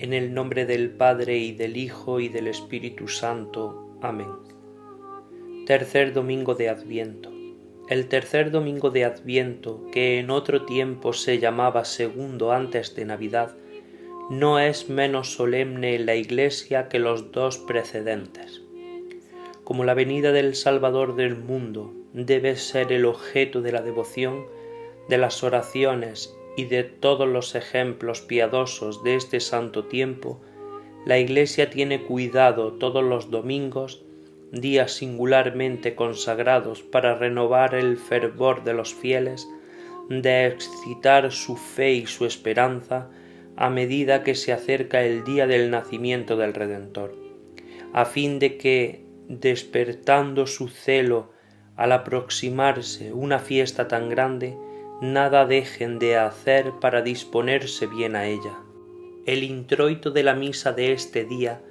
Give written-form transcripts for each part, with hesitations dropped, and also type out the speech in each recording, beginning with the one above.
En el nombre del Padre, y del Hijo, y del Espíritu Santo. Amén. Tercer domingo de Adviento. El tercer domingo de Adviento, que en otro tiempo se llamaba segundo antes de Navidad, no es menos solemne en la Iglesia que los dos precedentes. Como la venida del Salvador del mundo debe ser el objeto de la devoción, de las oraciones y de todos los ejemplos piadosos de este santo tiempo, la Iglesia tiene cuidado todos los domingos, días singularmente consagrados para renovar el fervor de los fieles, de excitar su fe y su esperanza a medida que se acerca el día del nacimiento del Redentor, a fin de que, despertando su celo al aproximarse una fiesta tan grande, nada dejen de hacer para disponerse bien a ella. El introito de la misa de este día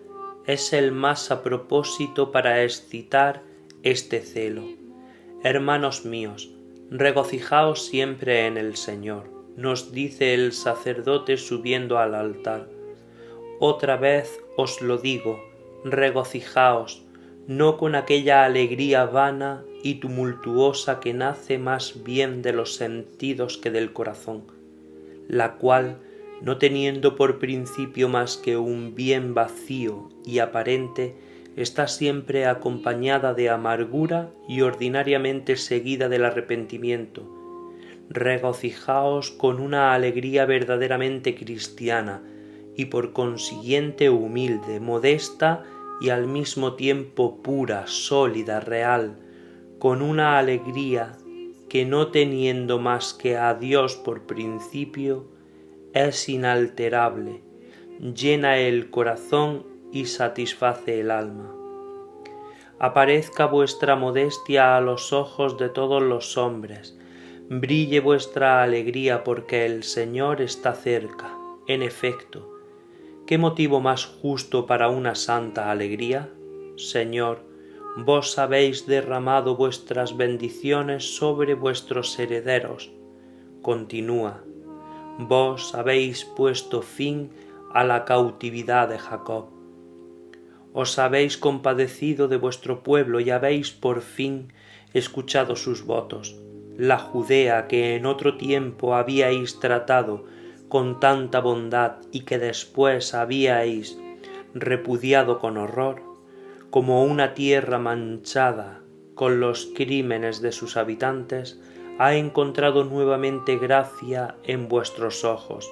es el más a propósito para excitar este celo. Hermanos míos, regocijaos siempre en el Señor, nos dice el sacerdote subiendo al altar. Otra vez os lo digo, regocijaos, no con aquella alegría vana y tumultuosa que nace más bien de los sentidos que del corazón, la cual, no teniendo por principio más que un bien vacío y aparente, está siempre acompañada de amargura y ordinariamente seguida del arrepentimiento. Regocijaos con una alegría verdaderamente cristiana y por consiguiente humilde, modesta y al mismo tiempo pura, sólida, real, con una alegría que no teniendo más que a Dios por principio, es inalterable, llena el corazón y satisface el alma. Aparezca vuestra modestia a los ojos de todos los hombres, brille vuestra alegría porque el Señor está cerca. En efecto, ¿qué motivo más justo para una santa alegría? Señor, vos habéis derramado vuestras bendiciones sobre vuestros herederos. Continúa, vos habéis puesto fin a la cautividad de Jacob. Os habéis compadecido de vuestro pueblo y habéis por fin escuchado sus votos. La Judea que en otro tiempo habíais tratado con tanta bondad y que después habíais repudiado con horror, como una tierra manchada con los crímenes de sus habitantes, ha encontrado nuevamente gracia en vuestros ojos.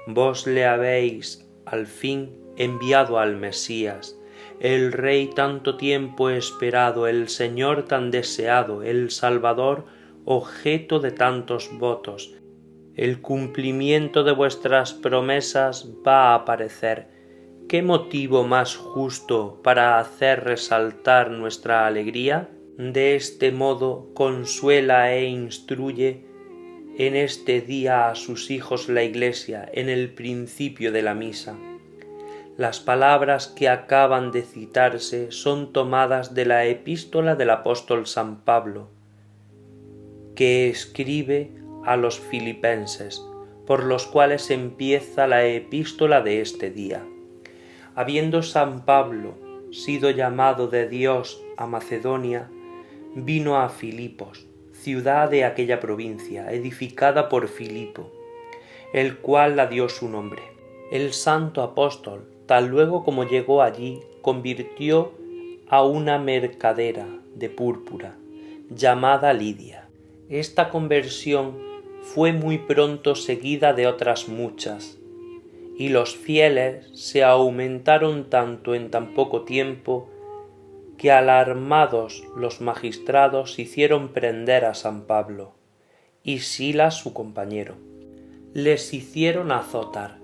Vos le habéis, al fin, enviado al Mesías, el Rey tanto tiempo esperado, el Señor tan deseado, el Salvador, objeto de tantos votos. El cumplimiento de vuestras promesas va a aparecer. ¿Qué motivo más justo para hacer resaltar nuestra alegría? De este modo consuela e instruye en este día a sus hijos la Iglesia en el principio de la misa. Las palabras que acaban de citarse son tomadas de la epístola del apóstol San Pablo, que escribe a los filipenses, por los cuales empieza la epístola de este día. Habiendo San Pablo sido llamado de Dios a Macedonia, vino a Filipos, ciudad de aquella provincia, edificada por Filipo, el cual la dio su nombre. El santo apóstol, tan luego como llegó allí, convirtió a una mercadera de púrpura, llamada Lidia. Esta conversión fue muy pronto seguida de otras muchas, y los fieles se aumentaron tanto en tan poco tiempo que alarmados los magistrados hicieron prender a San Pablo y Silas su compañero. Les hicieron azotar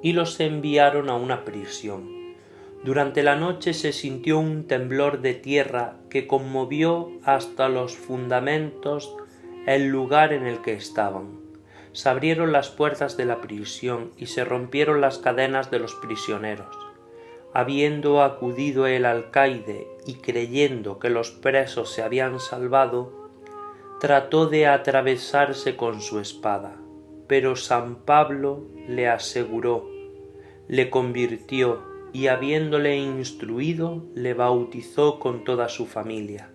y los enviaron a una prisión. Durante la noche se sintió un temblor de tierra que conmovió hasta los fundamentos el lugar en el que estaban. Se abrieron las puertas de la prisión y se rompieron las cadenas de los prisioneros. Habiendo acudido el alcaide y creyendo que los presos se habían salvado, trató de atravesarse con su espada, pero San Pablo le aseguró: le convirtió y habiéndole instruido, le bautizó con toda su familia.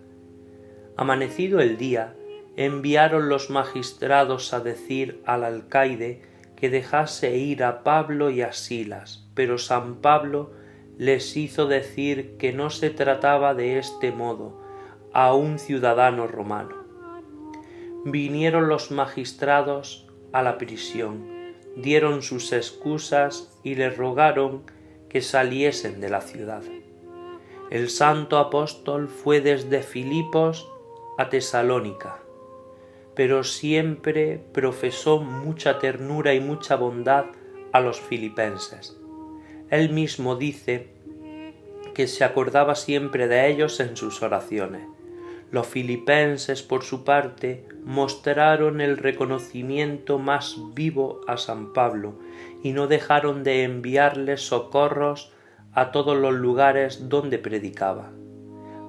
Amanecido el día, enviaron los magistrados a decir al alcaide que dejase ir a Pablo y a Silas, pero San Pablo les hizo decir que no se trataba de este modo a un ciudadano romano. Vinieron los magistrados a la prisión, dieron sus excusas y le rogaron que saliesen de la ciudad. El santo apóstol fue desde Filipos a Tesalónica, pero siempre profesó mucha ternura y mucha bondad a los filipenses. Él mismo dice que se acordaba siempre de ellos en sus oraciones. Los filipenses, por su parte, mostraron el reconocimiento más vivo a San Pablo y no dejaron de enviarle socorros a todos los lugares donde predicaba.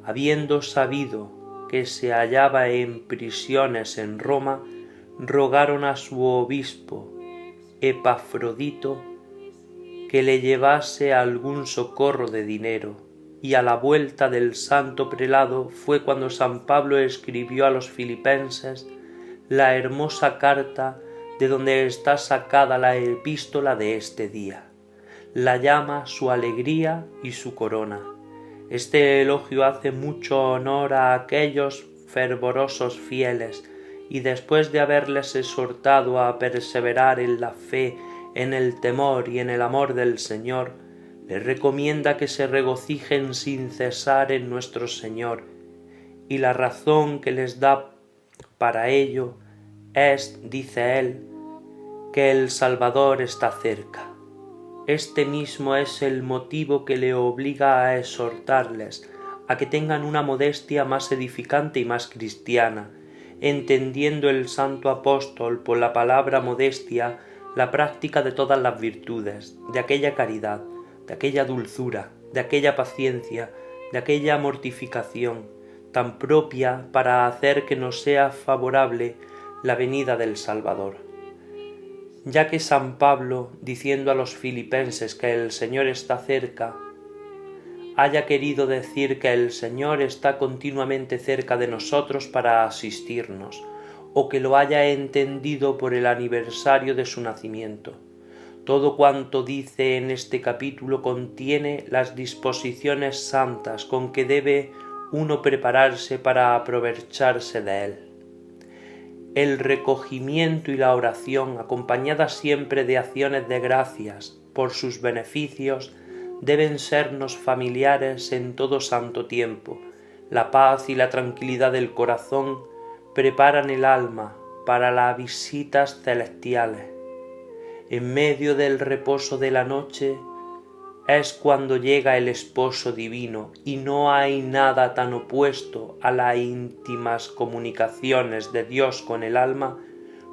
Habiendo sabido que se hallaba en prisiones en Roma, rogaron a su obispo Epafrodito que le llevase algún socorro de dinero, y a la vuelta del santo prelado fue cuando San Pablo escribió a los filipenses la hermosa carta de donde está sacada la epístola de este día. La llama su alegría y su corona. Este elogio hace mucho honor a aquellos fervorosos fieles, y después de haberles exhortado a perseverar en la fe, en el temor y en el amor del Señor, les recomienda que se regocijen sin cesar en nuestro Señor, y la razón que les da para ello es, dice él, que el Salvador está cerca. Este mismo es el motivo que le obliga a exhortarles a que tengan una modestia más edificante y más cristiana, entendiendo el santo apóstol por la palabra modestia la práctica de todas las virtudes, de aquella caridad, de aquella dulzura, de aquella paciencia, de aquella mortificación, tan propia para hacer que nos sea favorable la venida del Salvador. Ya que San Pablo, diciendo a los filipenses que el Señor está cerca, haya querido decir que el Señor está continuamente cerca de nosotros para asistirnos, o que lo haya entendido por el aniversario de su nacimiento. Todo cuanto dice en este capítulo contiene las disposiciones santas con que debe uno prepararse para aprovecharse de él. El recogimiento y la oración, acompañadas siempre de acciones de gracias por sus beneficios, deben sernos familiares en todo santo tiempo. La paz y la tranquilidad del corazón preparan el alma para las visitas celestiales. En medio del reposo de la noche es cuando llega el esposo divino, y no hay nada tan opuesto a las íntimas comunicaciones de Dios con el alma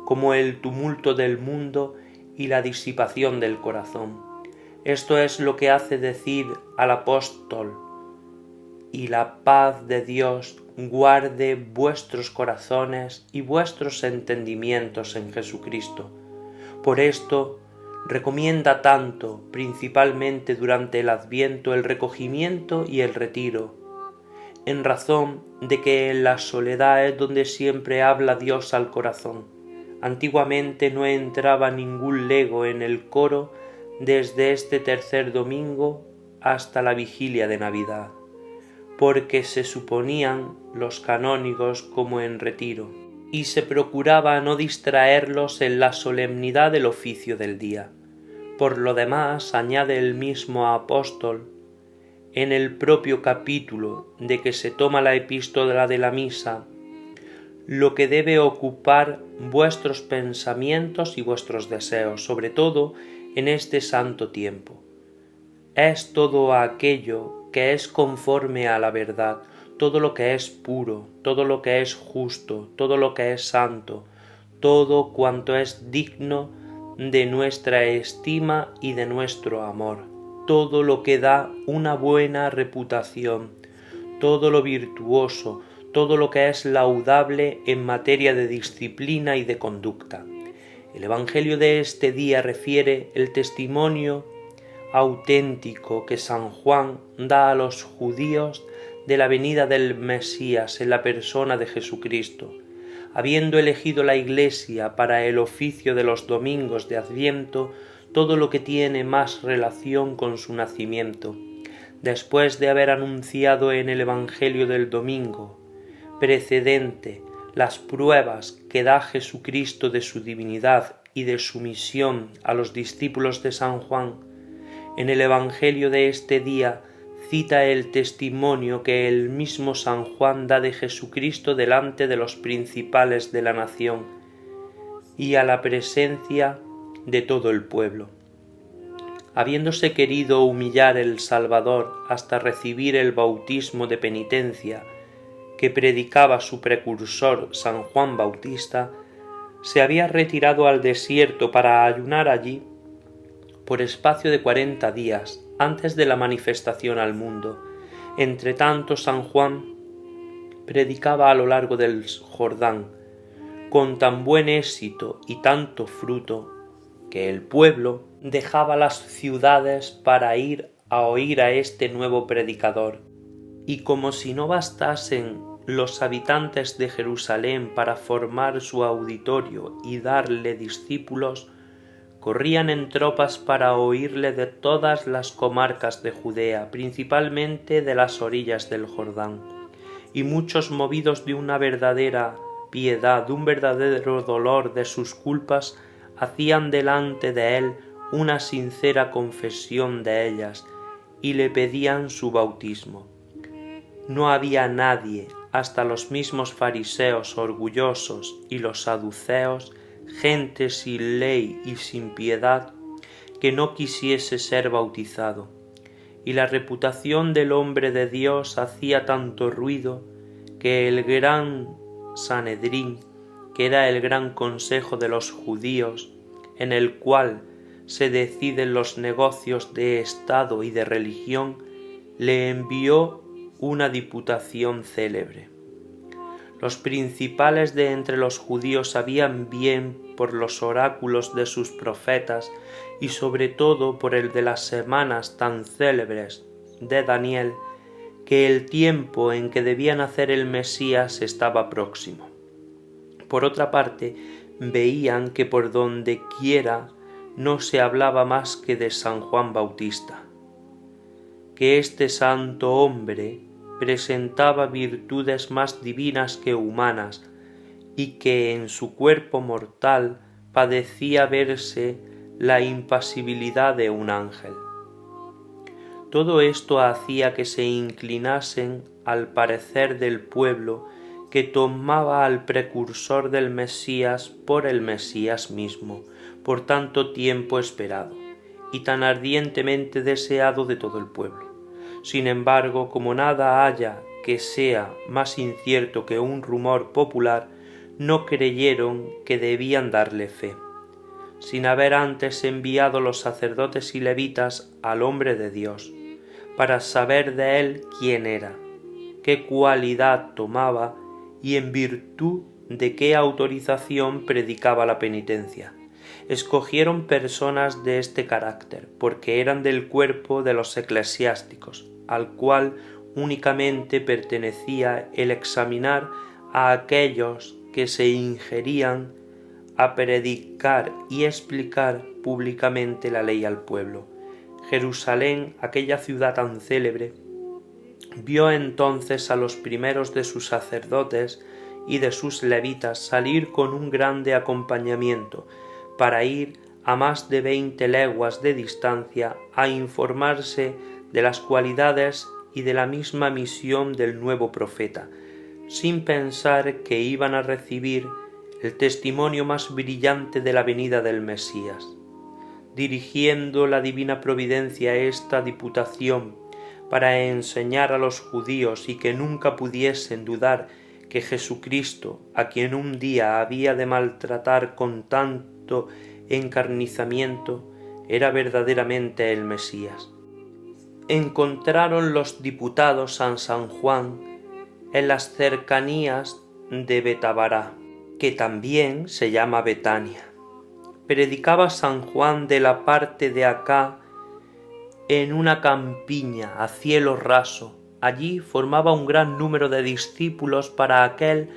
como el tumulto del mundo y la disipación del corazón. Esto es lo que hace decir al apóstol: y la paz de Dios guarde vuestros corazones y vuestros entendimientos en Jesucristo. Por esto recomienda tanto, principalmente durante el Adviento, el recogimiento y el retiro, en razón de que en la soledad es donde siempre habla Dios al corazón. Antiguamente no entraba ningún lego en el coro desde este tercer domingo hasta la vigilia de Navidad, porque se suponían los canónigos como en retiro, y se procuraba no distraerlos en la solemnidad del oficio del día. Por lo demás, añade el mismo apóstol, en el propio capítulo de que se toma la epístola de la misa, lo que debe ocupar vuestros pensamientos y vuestros deseos, sobre todo en este santo tiempo. Es todo aquello que es conforme a la verdad, todo lo que es puro, todo lo que es justo, todo lo que es santo, todo cuanto es digno de nuestra estima y de nuestro amor, todo lo que da una buena reputación, todo lo virtuoso, todo lo que es laudable en materia de disciplina y de conducta. El Evangelio de este día refiere el testimonio auténtico que San Juan da a los judíos de la venida del Mesías en la persona de Jesucristo, habiendo elegido la Iglesia para el oficio de los domingos de Adviento todo lo que tiene más relación con su nacimiento, después de haber anunciado en el Evangelio del domingo precedente las pruebas que da Jesucristo de su divinidad y de su misión a los discípulos de San Juan. En el Evangelio de este día cita el testimonio que el mismo San Juan da de Jesucristo delante de los principales de la nación y a la presencia de todo el pueblo. Habiéndose querido humillar el Salvador hasta recibir el bautismo de penitencia que predicaba su precursor San Juan Bautista, se había retirado al desierto para ayunar allí por espacio de 40 días antes de la manifestación al mundo. Entre tanto, San Juan predicaba a lo largo del Jordán con tan buen éxito y tanto fruto que el pueblo dejaba las ciudades para ir a oír a este nuevo predicador. Y como si no bastasen los habitantes de Jerusalén para formar su auditorio y darle discípulos, corrían en tropas para oírle de todas las comarcas de Judea, principalmente de las orillas del Jordán, y muchos, movidos de una verdadera piedad, de un verdadero dolor de sus culpas, hacían delante de él una sincera confesión de ellas y le pedían su bautismo. No había nadie, hasta los mismos fariseos orgullosos y los saduceos, gente sin ley y sin piedad, que no quisiese ser bautizado, y la reputación del hombre de Dios hacía tanto ruido que el gran Sanedrín, que era el gran consejo de los judíos, en el cual se deciden los negocios de Estado y de religión, le envió una diputación célebre. Los principales de entre los judíos sabían bien por los oráculos de sus profetas y sobre todo por el de las semanas tan célebres de Daniel, que el tiempo en que debía nacer el Mesías estaba próximo. Por otra parte, veían que por donde quiera no se hablaba más que de San Juan Bautista, que este santo hombre presentaba virtudes más divinas que humanas y que en su cuerpo mortal padecía verse la impasibilidad de un ángel. Todo esto hacía que se inclinasen al parecer del pueblo, que tomaba al precursor del Mesías por el Mesías mismo, por tanto tiempo esperado y tan ardientemente deseado de todo el pueblo. Sin embargo, como nada haya que sea más incierto que un rumor popular, no creyeron que debían darle fe, sin haber antes enviado los sacerdotes y levitas al hombre de Dios, para saber de él quién era, qué cualidad tomaba y en virtud de qué autorización predicaba la penitencia. Escogieron personas de este carácter, porque eran del cuerpo de los eclesiásticos, al cual únicamente pertenecía el examinar a aquellos que se ingerían a predicar y explicar públicamente la ley al pueblo. Jerusalén, aquella ciudad tan célebre, vio entonces a los primeros de sus sacerdotes y de sus levitas salir con un grande acompañamiento para ir a más de 20 leguas de distancia a informarse de las cualidades y de la misma misión del nuevo profeta, sin pensar que iban a recibir el testimonio más brillante de la venida del Mesías. Dirigiendo la divina providencia esta diputación para enseñar a los judíos y que nunca pudiesen dudar que Jesucristo, a quien un día había de maltratar con tanto encarnizamiento, era verdaderamente el Mesías. Encontraron los diputados a San Juan en las cercanías de Betábara, que también se llama Betania. Predicaba San Juan de la parte de acá en una campiña a cielo raso. Allí formaba un gran número de discípulos para aquel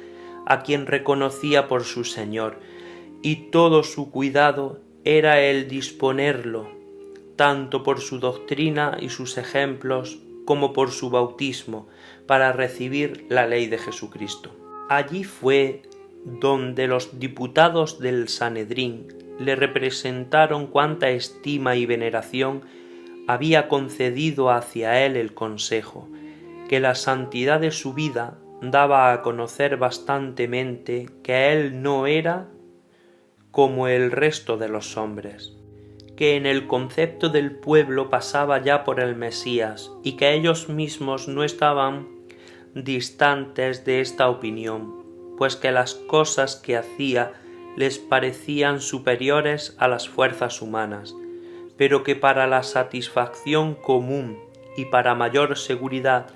a quien reconocía por su Señor, y todo su cuidado era el disponerlo, tanto por su doctrina y sus ejemplos, como por su bautismo, para recibir la ley de Jesucristo. Allí fue donde los diputados del Sanedrín le representaron cuánta estima y veneración había concedido hacia él el consejo, que la santidad de su vida daba a conocer bastantemente que él no era como el resto de los hombres, que en el concepto del pueblo pasaba ya por el Mesías y que ellos mismos no estaban distantes de esta opinión, pues que las cosas que hacía les parecían superiores a las fuerzas humanas, pero que para la satisfacción común y para mayor seguridad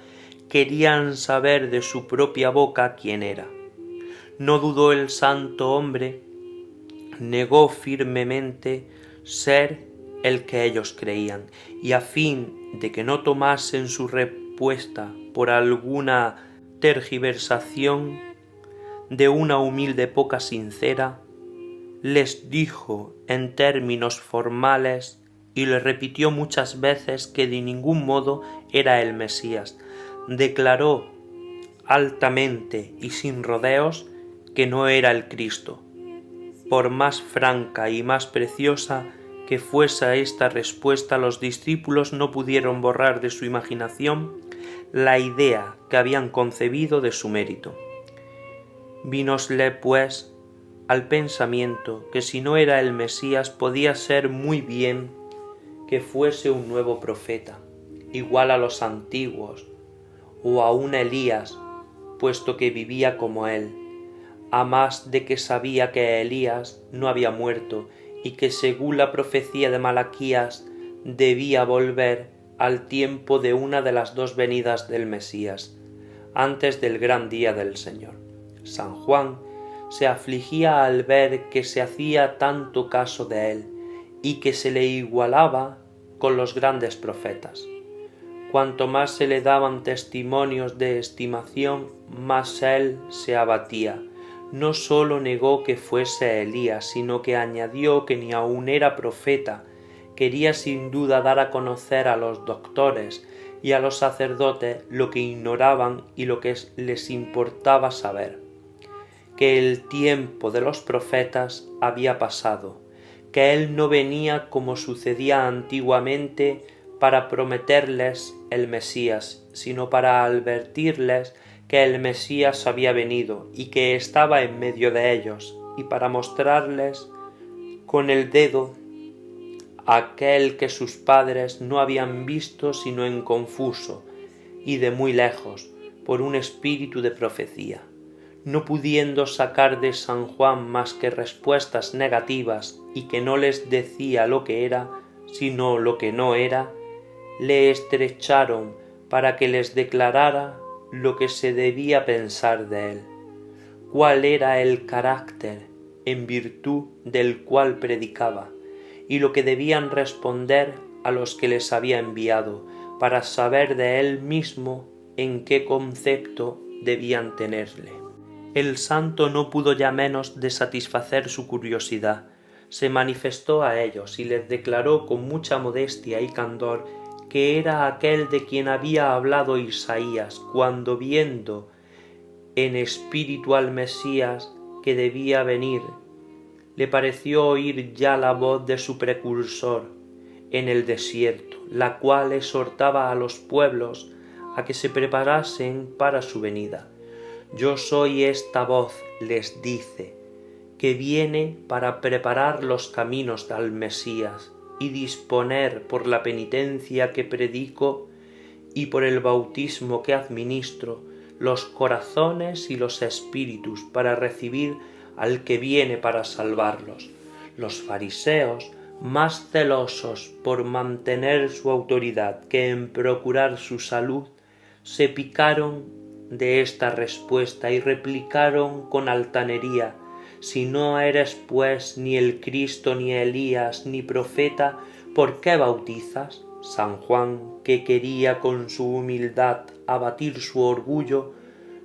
querían saber de su propia boca quién era. No dudó el santo hombre, negó firmemente ser el que ellos creían, y a fin de que no tomasen su respuesta por alguna tergiversación de una humilde boca sincera, les dijo en términos formales y le repitió muchas veces que de ningún modo era el Mesías. Declaró altamente y sin rodeos que no era el Cristo. Por más franca y más preciosa que fuese esta respuesta, los discípulos no pudieron borrar de su imaginación la idea que habían concebido de su mérito. Vínosle, pues, al pensamiento que si no era el Mesías podía ser muy bien que fuese un nuevo profeta, igual a los antiguos, o a un Elías, puesto que vivía como él, a más de que sabía que Elías no había muerto y que según la profecía de Malaquías debía volver al tiempo de una de las dos venidas del Mesías, antes del gran día del Señor. San Juan se afligía al ver que se hacía tanto caso de él y que se le igualaba con los grandes profetas. Cuanto más se le daban testimonios de estimación, más él se abatía. No sólo negó que fuese Elías, sino que añadió que ni aun era profeta. Quería sin duda dar a conocer a los doctores y a los sacerdotes lo que ignoraban y lo que les importaba saber, que el tiempo de los profetas había pasado, que él no venía como sucedía antiguamente para prometerles el Mesías, sino para advertirles que el Mesías había venido y que estaba en medio de ellos, y para mostrarles con el dedo aquel que sus padres no habían visto sino en confuso y de muy lejos, por un espíritu de profecía. No pudiendo sacar de San Juan más que respuestas negativas y que no les decía lo que era, sino lo que no era, le estrecharon para que les declarara lo que se debía pensar de él, cuál era el carácter en virtud del cual predicaba, y lo que debían responder a los que les había enviado, para saber de él mismo en qué concepto debían tenerle. El santo no pudo ya menos de satisfacer su curiosidad. Se manifestó a ellos y les declaró con mucha modestia y candor que era aquel de quien había hablado Isaías cuando, viendo en espíritu al Mesías que debía venir, le pareció oír ya la voz de su precursor en el desierto, la cual exhortaba a los pueblos a que se preparasen para su venida. Yo soy esta voz, les dice, que viene para preparar los caminos del Mesías y disponer por la penitencia que predico y por el bautismo que administro los corazones y los espíritus para recibir al que viene para salvarlos. Los fariseos, más celosos por mantener su autoridad que en procurar su salud, se picaron de esta respuesta y replicaron con altanería: si no eres pues ni el Cristo, ni Elías, ni profeta, ¿por qué bautizas? San Juan, que quería con su humildad abatir su orgullo,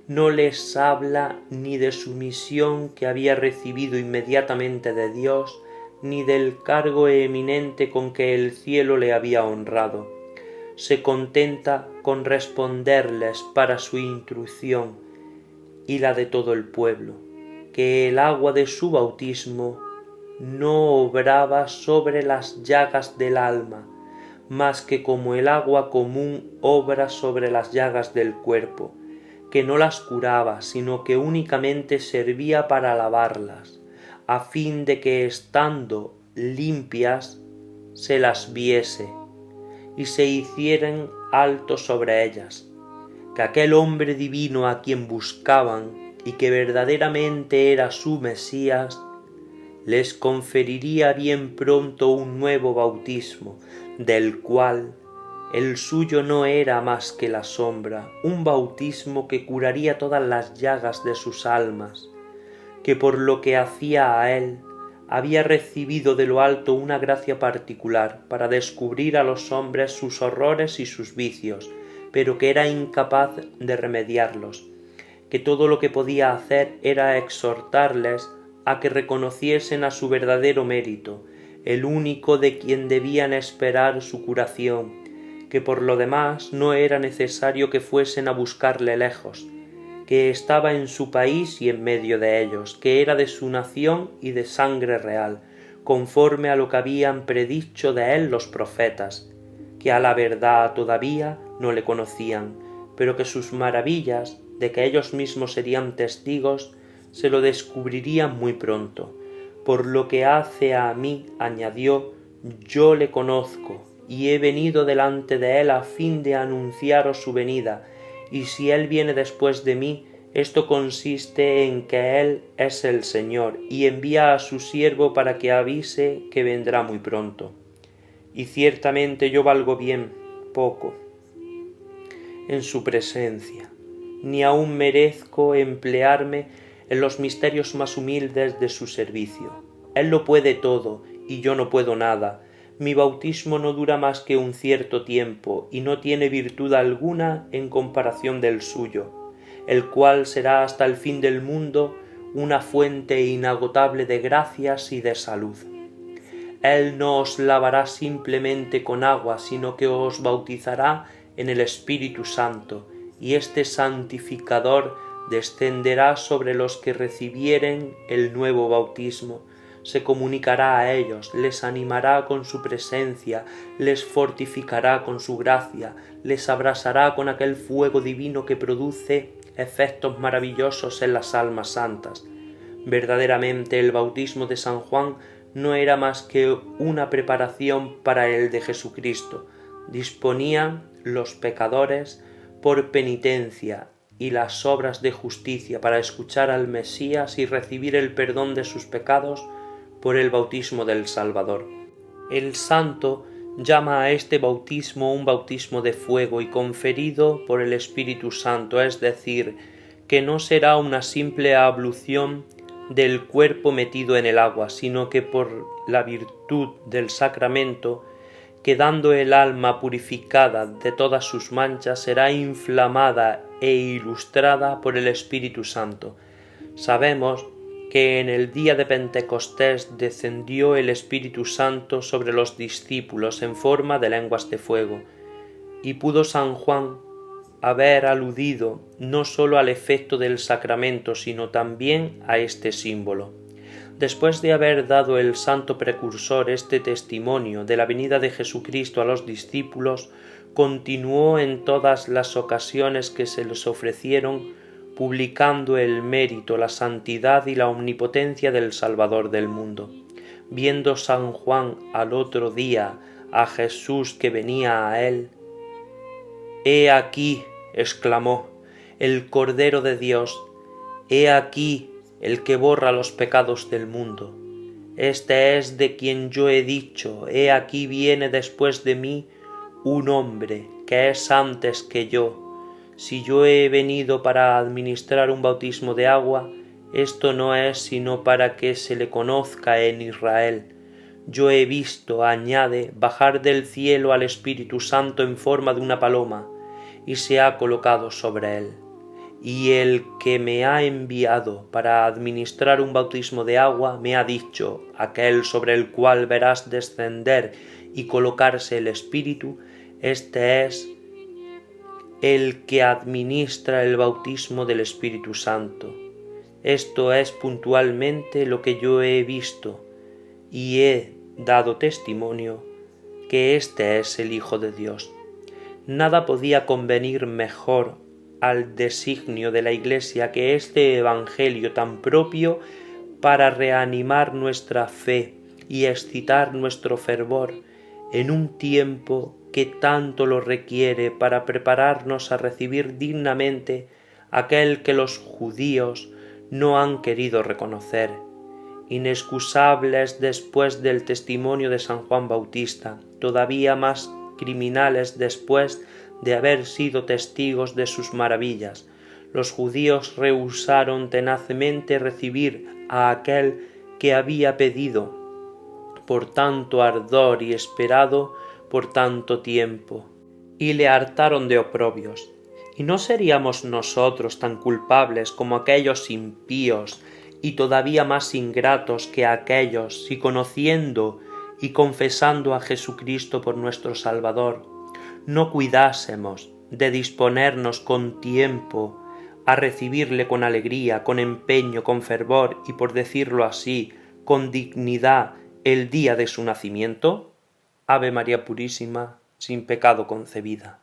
no les habla ni de su misión que había recibido inmediatamente de Dios, ni del cargo eminente con que el cielo le había honrado. Se contenta con responderles para su instrucción y la de todo el pueblo, que el agua de su bautismo no obraba sobre las llagas del alma, más que como el agua común obra sobre las llagas del cuerpo, que no las curaba, sino que únicamente servía para lavarlas, a fin de que estando limpias se las viese y se hicieran alto sobre ellas, que aquel hombre divino a quien buscaban y que verdaderamente era su Mesías, les conferiría bien pronto un nuevo bautismo, del cual el suyo no era más que la sombra, un bautismo que curaría todas las llagas de sus almas, que por lo que hacía a él, había recibido de lo alto una gracia particular para descubrir a los hombres sus horrores y sus vicios, pero que era incapaz de remediarlos, que todo lo que podía hacer era exhortarles a que reconociesen a su verdadero mérito, el único de quien debían esperar su curación, que por lo demás no era necesario que fuesen a buscarle lejos, que estaba en su país y en medio de ellos, que era de su nación y de sangre real, conforme a lo que habían predicho de él los profetas, que a la verdad todavía no le conocían, pero que sus maravillas, de que ellos mismos serían testigos, se lo descubrirían muy pronto. Por lo que hace a mí, añadió, yo le conozco, y he venido delante de él a fin de anunciaros su venida, y si él viene después de mí, esto consiste en que él es el Señor, y envía a su siervo para que avise que vendrá muy pronto. Y ciertamente yo valgo bien poco en su presencia, ni aun merezco emplearme en los misterios más humildes de su servicio. Él lo puede todo, y yo no puedo nada. Mi bautismo no dura más que un cierto tiempo, y no tiene virtud alguna en comparación del suyo, el cual será hasta el fin del mundo una fuente inagotable de gracias y de salud. Él no os lavará simplemente con agua, sino que os bautizará en el Espíritu Santo, y este santificador descenderá sobre los que recibieren el nuevo bautismo, se comunicará a ellos, les animará con su presencia, les fortificará con su gracia, les abrasará con aquel fuego divino que produce efectos maravillosos en las almas santas. Verdaderamente el bautismo de San Juan no era más que una preparación para el de Jesucristo. Disponían los pecadores por penitencia y las obras de justicia para escuchar al Mesías y recibir el perdón de sus pecados por el bautismo del Salvador. El santo llama a este bautismo un bautismo de fuego y conferido por el Espíritu Santo, es decir, que no será una simple ablución del cuerpo metido en el agua, sino que por la virtud del sacramento, quedando el alma purificada de todas sus manchas, será inflamada e ilustrada por el Espíritu Santo. Sabemos que en el día de Pentecostés descendió el Espíritu Santo sobre los discípulos en forma de lenguas de fuego, y pudo San Juan haber aludido no sólo al efecto del sacramento, sino también a este símbolo. Después de haber dado el santo precursor este testimonio de la venida de Jesucristo a los discípulos, continuó en todas las ocasiones que se les ofrecieron, publicando el mérito, la santidad y la omnipotencia del Salvador del mundo. Viendo San Juan al otro día a Jesús que venía a él, «He aquí», exclamó, «el Cordero de Dios, he aquí el que borra los pecados del mundo. Este es de quien yo he dicho, he aquí viene después de mí un hombre que es antes que yo. Si yo he venido para administrar un bautismo de agua, esto no es sino para que se le conozca en Israel. yo he visto, añade, bajar del cielo al Espíritu Santo en forma de una paloma, y se ha colocado sobre él. Y el que me ha enviado para administrar un bautismo de agua me ha dicho: aquel sobre el cual verás descender y colocarse el Espíritu, este es el que administra el bautismo del Espíritu Santo. Esto es puntualmente lo que yo he visto, y he dado testimonio que este es el Hijo de Dios. Nada podía convenir mejor al designio de la Iglesia que este Evangelio tan propio para reanimar nuestra fe y excitar nuestro fervor en un tiempo que tanto lo requiere para prepararnos a recibir dignamente aquel que los judíos no han querido reconocer, inexcusables después del testimonio de San Juan Bautista, todavía más criminales después de haber sido testigos de sus maravillas. Los judíos rehusaron tenazmente recibir a aquel que había pedido por tanto ardor y esperado por tanto tiempo, y le hartaron de oprobios. ¿Y no seríamos nosotros tan culpables como aquellos impíos y todavía más ingratos que aquellos si, conociendo y confesando a Jesucristo por nuestro Salvador, no cuidásemos de disponernos con tiempo a recibirle con alegría, con empeño, con fervor y, por decirlo así, con dignidad el día de su nacimiento? Ave María Purísima, sin pecado concebida.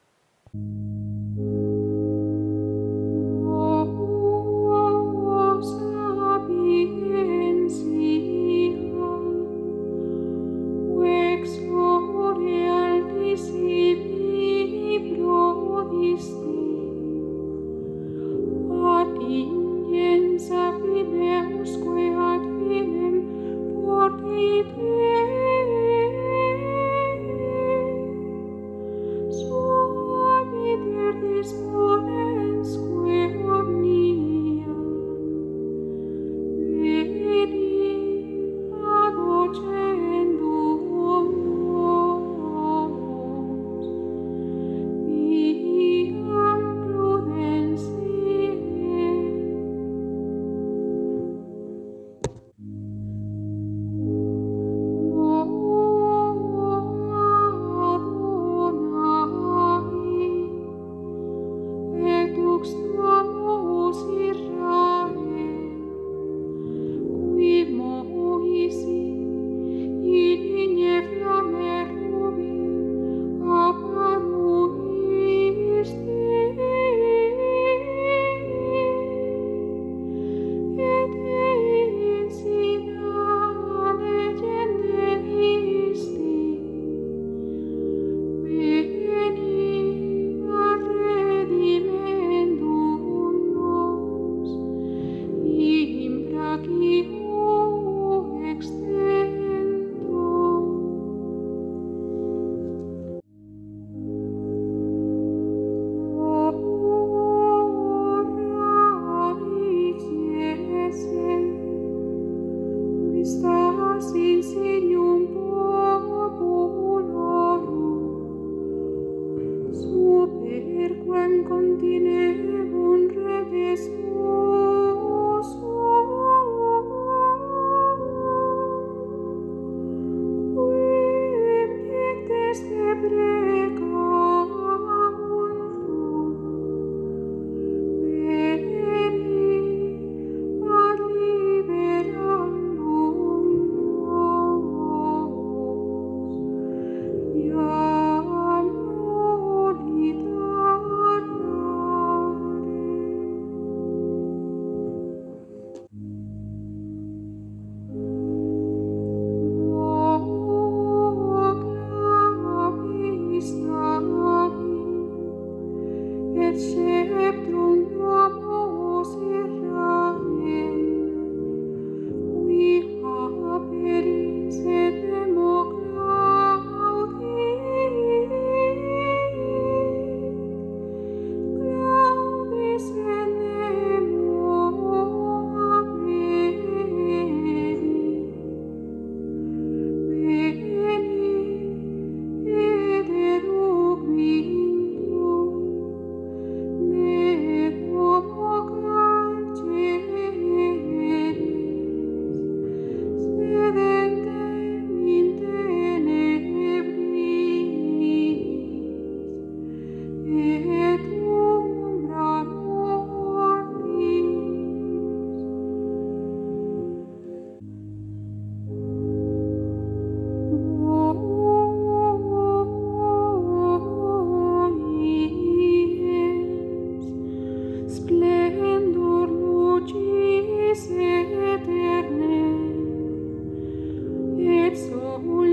sol.